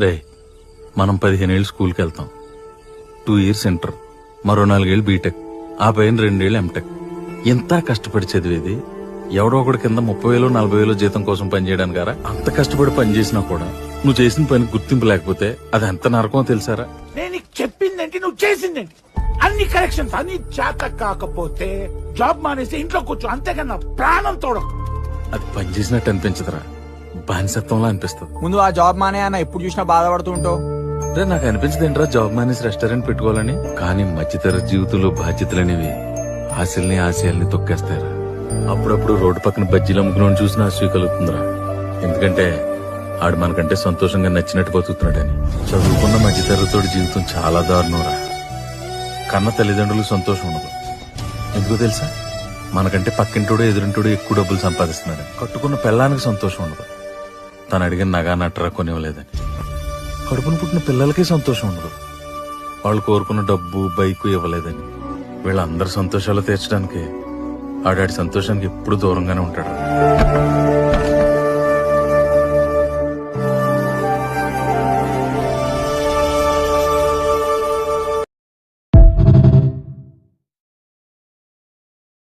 రే మనం 15 ఏళ్ళు స్కూల్కి వెళ్తాం, 2 years ఇంటర్, మరో 4 ఏళ్ళు బీటెక్, ఆ పైన 2 ఏళ్ళు ఎంటెక్. ఎంత కష్టపడి చదివేది ఎవడో ఒకటి కింద 30,000 40,000 జీతం కోసం పనిచేయడానికి గారా? అంత కష్టపడి పని చేసినా కూడా నువ్వు చేసిన పని గుర్తింపు లేకపోతే అది ఎంత నరకమో తెలుసారా? నేను నీకు చెప్పిందేంటి, నువ్వు చేసిందేంటి? అన్ని కరెక్షన్స్ అన్ని చేత కాకపోతే జాబ్ మానేసి ఇంట్లో కూర్చో, అంతేకన్నా ప్రాణం తోడం. అది పని చేసినట్టు అనిపించదురా, బానిసత్వంలా అనిపిస్తుంది. ముందు ఆ జాబ్ మానే అన్న ఎప్పుడు చూసినా బాధపడుతూ ఉంటావు. రే నాకు అనిపించదు ఏంట్రా జాబ్ మానేసి రెస్టారెంట్ పెట్టుకోవాలని. కానీ మధ్యతరగతి జీవితంలో బాధ్యతలనేవి ఆశల్ని ఆశయాల్ని తొక్కేస్తారా. అప్పుడప్పుడు రోడ్డు పక్కన బజ్జీలు అమ్ముకుని చూసిన ఆశ కలుగుతుందిరా. ఎందుకంటే ఆడు మనకంటే సంతోషంగా నచ్చినట్టు బతుకుతున్నాడని. చదువుకున్న మధ్యతరగతోడి జీవితం చాలా దారుణంరా. కన్న తల్లిదండ్రులకు సంతోషం ఉండదు. ఎందుకో తెలుసా? మనకంటే పక్కింటోడు ఎదురింటోడు ఎక్కువ డబ్బులు సంపాదిస్తున్నాడు. కట్టుకున్న పెళ్ళానికి సంతోషం ఉండదు, తను అడిగిన నగా నట్టరా కొనివ్వలేదని. కడుపును పుట్టిన పిల్లలకి సంతోషం ఉండదు, వాళ్ళు కోరుకున్న డబ్బు బైక్ ఇవ్వలేదని. వీళ్ళందరి సంతోషాలు తీర్చడానికి ఆడాడి సంతోషానికి ఎప్పుడు దూరంగానే ఉంటాడు.